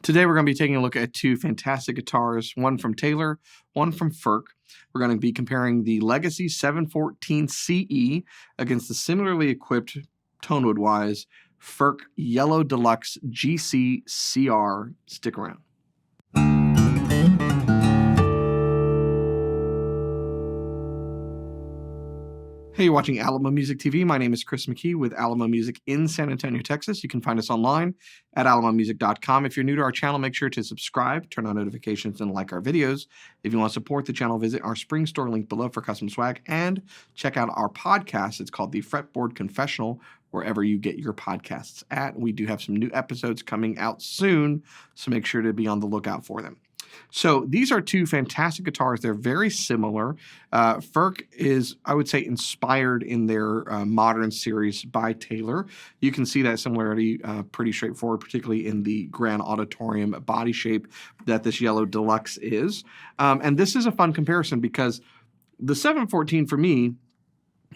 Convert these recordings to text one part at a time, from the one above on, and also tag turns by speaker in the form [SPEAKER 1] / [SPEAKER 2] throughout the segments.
[SPEAKER 1] Today we're going to be taking a look at two fantastic guitars, one from Taylor, one from Furch. We're going to be comparing the Legacy 714 CE against the similarly equipped Tonewood-wise Furch Yellow Deluxe GC CR. Stick around. Hey, you're watching Alamo Music TV. My name is Chris McKee with Alamo Music in San Antonio, Texas. You can find us online at alamomusic.com. If you're new to our channel, make sure to subscribe, turn on notifications, and like our videos. If you want to support the channel, visit our spring store link below for custom swag and check out our podcast. It's called the Fretboard Confessional, wherever you get your podcasts at. We do have some new episodes coming out soon, so make sure to be on the lookout for them. So these are two fantastic guitars. They're very similar. Furch is, I would say, inspired in their modern series by Taylor. You can see that similarity pretty straightforward, particularly in the Grand Auditorium body shape that this Yellow Deluxe is. And this is a fun comparison because the 714 for me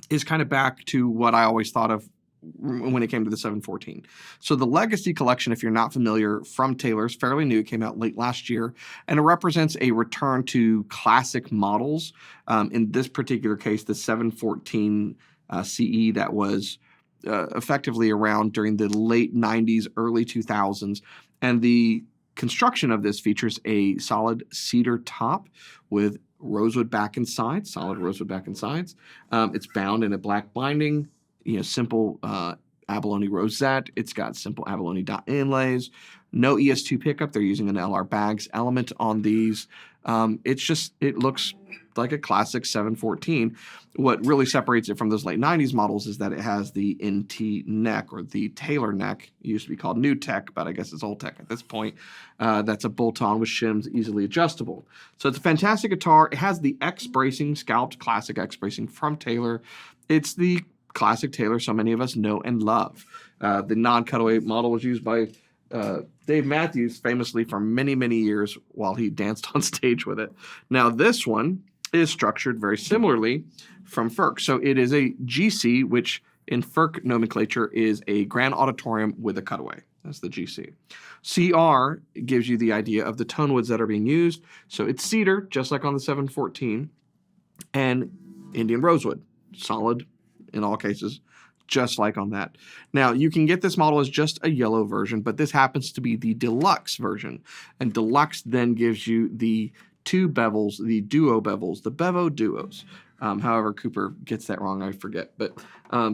[SPEAKER 1] is kind of back to what I always thought of when it came to the 714. So the Legacy collection, if you're not familiar, from Taylor is fairly new. It came out late last year, and it represents a return to classic models. In this particular case, the 714 CE that was effectively around during the late 90s, early 2000s. And the construction of this features a solid cedar top with rosewood back and sides, solid rosewood back and sides. It's bound in a black binding, simple abalone rosette. It's got simple abalone dot inlays. No ES2 pickup. They're using an LR Bags element on these. It looks like a classic 714. What really separates it from those late 90s models is that it has the NT neck, or the Taylor neck. It used to be called New Tech, but I guess it's Old Tech at this point. That's a bolt-on with shims, easily adjustable. So it's a fantastic guitar. It has the X bracing, scalped classic X bracing from Taylor. It's the classic Taylor so many of us know and love. The non-cutaway model was used by Dave Matthews famously for many, many years while he danced on stage with it. Now this one is structured very similarly from Furch. So it is a GC, which in Furch nomenclature is a Grand Auditorium with a cutaway. That's the GC. CR gives you the idea of the tone woods that are being used. So it's cedar, just like on the 714, and Indian rosewood, solid in all cases, just like on that. Now, you can get this model as just a yellow version, but this happens to be the Deluxe version. And Deluxe then gives you the two bevels, the duo bevels, the Bevo duos. However, Cooper gets that wrong, I forget. But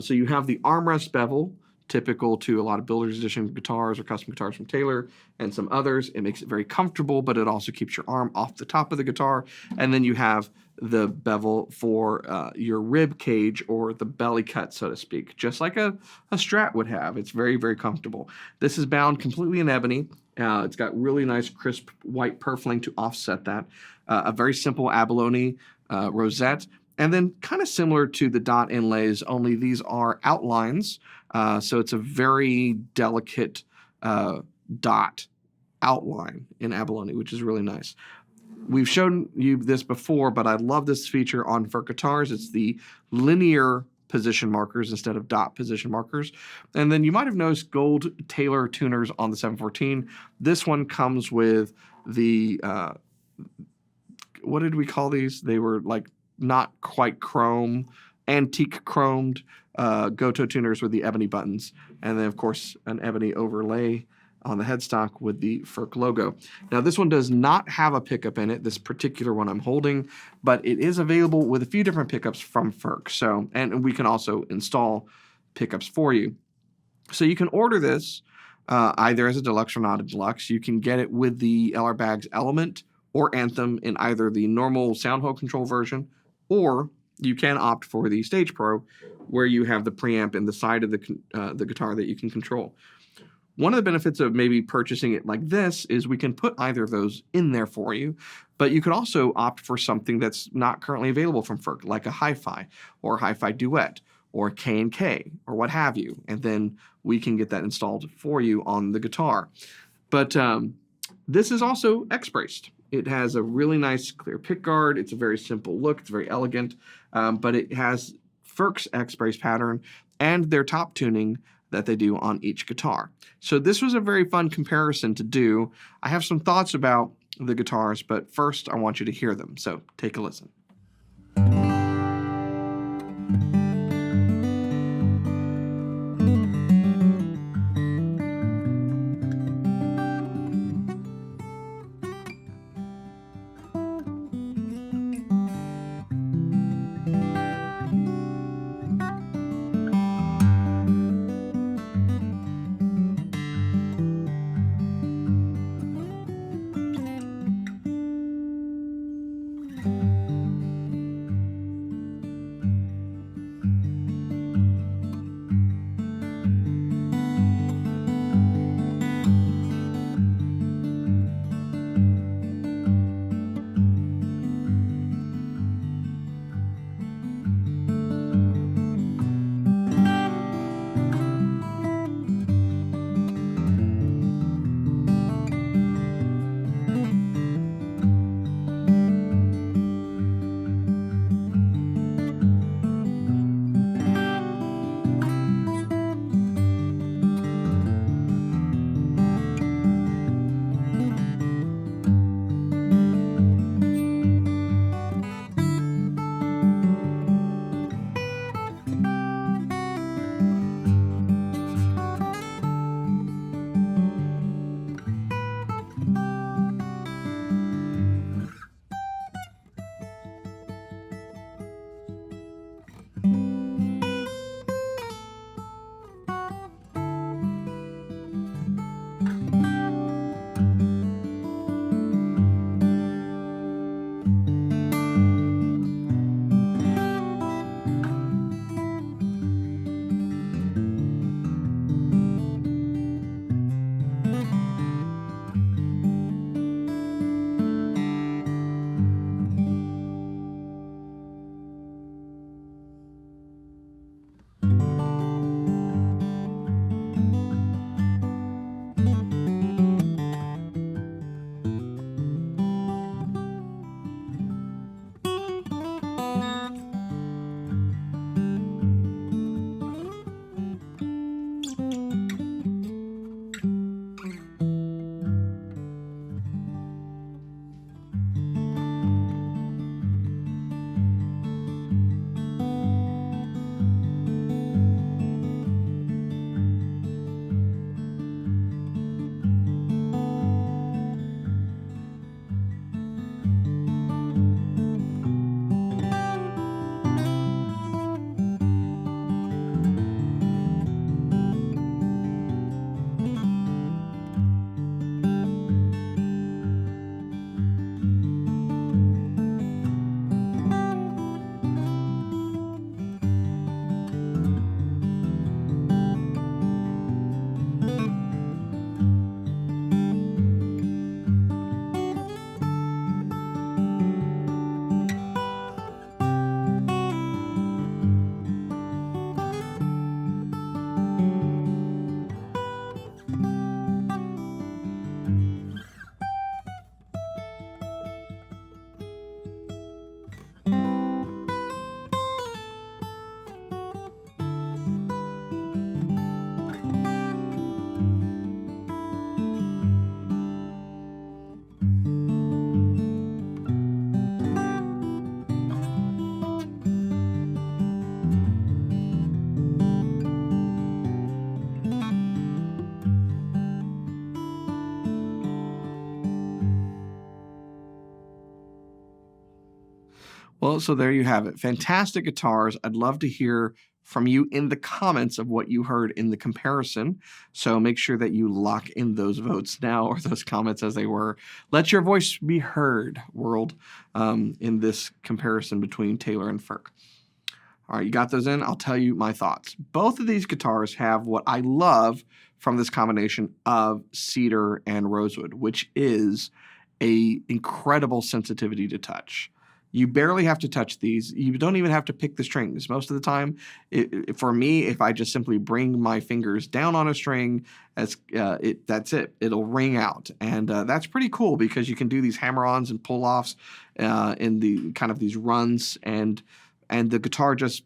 [SPEAKER 1] so you have the armrest bevel, typical to a lot of builder's edition guitars or custom guitars from Taylor and some others. It makes it very comfortable, but it also keeps your arm off the top of the guitar. And then you have the bevel for your rib cage, or the belly cut, so to speak, just like a Strat would have. It's very, very comfortable. This is bound completely in ebony. It's got really nice crisp white purfling to offset that. A very simple abalone rosette. And then kind of similar to the dot inlays, only these are outlines. So it's a very delicate dot outline in abalone, which is really nice. We've shown you this before, but I love this feature on Furch guitars. It's the linear position markers instead of dot position markers. And then you might have noticed gold Taylor tuners on the 714. This one comes with the, what did we call these? They were like not quite chrome, antique chromed Goto tuners with the ebony buttons. And then, of course, an ebony overlay on the headstock with the Furch logo. Now, this one does not have a pickup in it, this particular one I'm holding, but it is available with a few different pickups from Furch. So, and we can also install pickups for you. So you can order this either as a deluxe or not a deluxe. You can get it with the LR Bags Element or Anthem in either the normal sound hole control version, or you can opt for the Stage Pro, where you have the preamp in the side of the guitar that you can control. One of the benefits of maybe purchasing it like this is we can put either of those in there for you, but you could also opt for something that's not currently available from Furch, like a hi-fi or hi-fi duet or K&K or what have you, and then we can get that installed for you on the guitar. But this is also X-braced. It has a really nice clear pickguard. It's a very simple look. It's very elegant, but it has Furch's X-brace pattern and their top tuning that they do on each guitar. So this was a very fun comparison to do. I have some thoughts about the guitars, but first I want you to hear them. So take a listen. Well, so there you have it. Fantastic guitars. I'd love to hear from you in the comments of what you heard in the comparison. So make sure that you lock in those votes now, or those comments as they were. Let your voice be heard, world, in this comparison between Taylor and Furch. All right, you got those in? I'll tell you my thoughts. Both of these guitars have what I love from this combination of Cedar and Rosewood, which is an incredible sensitivity to touch. You barely have to touch these. You don't even have to pick the strings. Most of the time, for me, if I just simply bring my fingers down on a string, that's it. It'll ring out. And that's pretty cool because you can do these hammer-ons and pull-offs in the kind of these runs, and the guitar just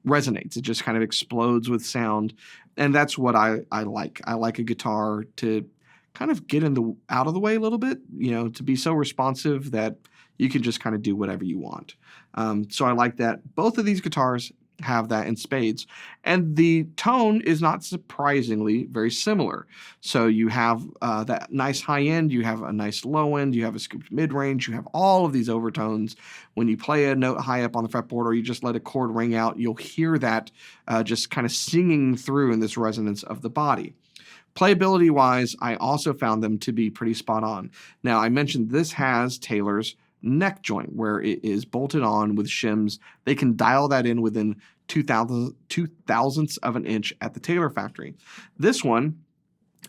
[SPEAKER 1] resonates. It just kind of explodes with sound. And that's what I like. I like a guitar to kind of get out of the way a little bit, to be so responsive that you can just kind of do whatever you want. So I like that. Both of these guitars have that in spades. And the tone is not surprisingly very similar. So you have that nice high end, you have a nice low end, you have a scooped mid-range, you have all of these overtones. When you play a note high up on the fretboard or you just let a chord ring out, you'll hear that just kind of singing through in this resonance of the body. Playability-wise, I also found them to be pretty spot on. Now, I mentioned this has Taylor's neck joint, where it is bolted on with shims. They can dial that in within 2,000ths of an inch at the Taylor factory. This one,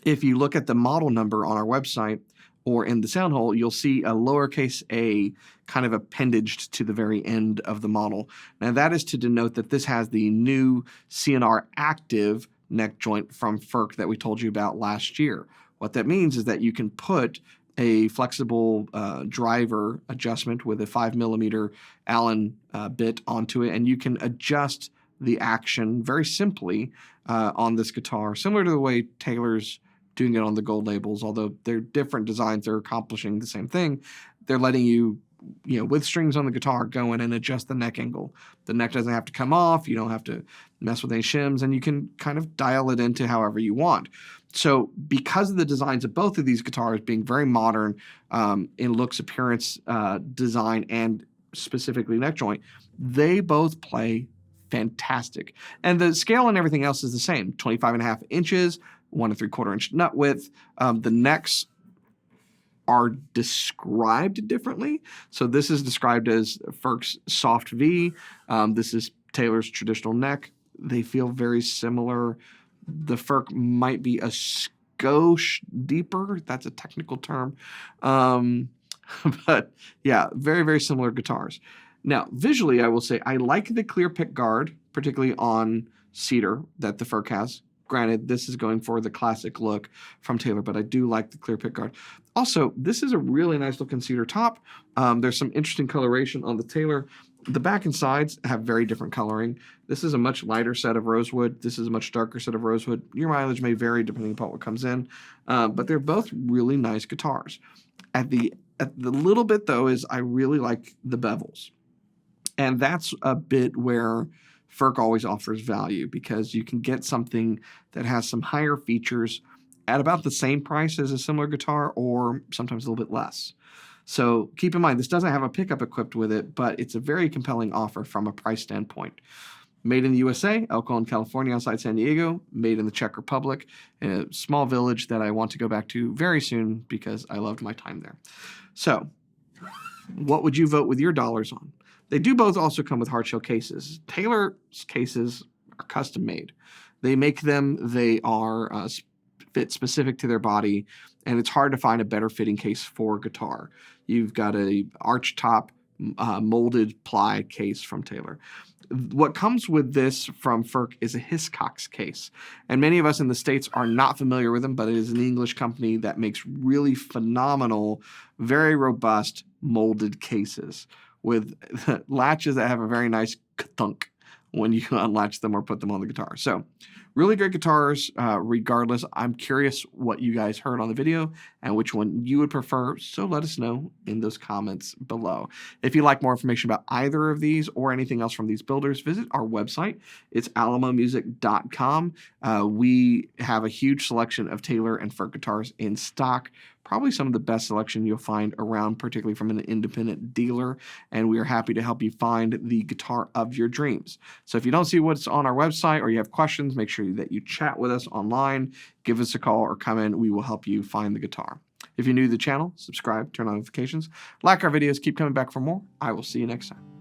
[SPEAKER 1] if you look at the model number on our website or in the sound hole, you'll see a lowercase a kind of appendaged to the very end of the model. Now, that is to denote that this has the new CNR Active neck joint from Furch that we told you about last year. What that means is that you can put a flexible driver adjustment with a 5mm Allen bit onto it, and you can adjust the action very simply on this guitar, similar to the way Taylor's doing it on the gold labels. Although they're different designs, they're accomplishing the same thing. They're letting you, with strings on the guitar, go in and adjust the neck angle. The neck doesn't have to come off. You don't have to mess with any shims, and you can kind of dial it into however you want. So because of the designs of both of these guitars being very modern in looks, appearance, design, and specifically neck joint, they both play fantastic. And the scale and everything else is the same, 25.5 inches, 1 3/4 inch nut width. The necks are described differently. So this is described as Furch's soft V. This is Taylor's traditional neck. They feel very similar. The Furch might be a skosh deeper. That's a technical term. But yeah, very, very similar guitars. Now, visually, I will say I like the clear pick guard, particularly on Cedar that the Furch has. Granted, this is going for the classic look from Taylor, but I do like the clear pick guard. Also, this is a really nice looking Cedar top. There's some interesting coloration on the Taylor. The back and sides have very different coloring. This is a much lighter set of Rosewood. This is a much darker set of Rosewood. Your mileage may vary depending upon what comes in, but they're both really nice guitars. At the little bit, though, is I really like the bevels. And that's a bit where Furch always offers value, because you can get something that has some higher features at about the same price as a similar guitar, or sometimes a little bit less. So keep in mind, this doesn't have a pickup equipped with it, but it's a very compelling offer from a price standpoint. Made in the USA, Elkhorn, California, outside San Diego. Made in the Czech Republic, in a small village that I want to go back to very soon because I loved my time there. So what would you vote with your dollars on? They do both also come with hardshell cases. Taylor's cases are custom made. They make them, they are fit specific to their body, and it's hard to find a better fitting case for guitar. You've got a arch top molded ply case from Taylor. What comes with this from Furch is a Hiscox case. And many of us in the States are not familiar with them, but it is an English company that makes really phenomenal, very robust molded cases with latches that have a very nice thunk when you unlatch them or put them on the guitar. So really great guitars regardless. I'm curious what you guys heard on the video and which one you would prefer, so let us know in those comments below. If you'd like more information about either of these or anything else from these builders, visit our website. It's alamomusic.com. We have a huge selection of Taylor and Furch guitars in stock. Probably some of the best selection you'll find around, particularly from an independent dealer, and we are happy to help you find the guitar of your dreams. So if you don't see what's on our website or you have questions, make sure that you chat with us online, give us a call, or come in. We will help you find the guitar. If you're new to the channel, subscribe, turn on notifications, like our videos, keep coming back for more. I will see you next time.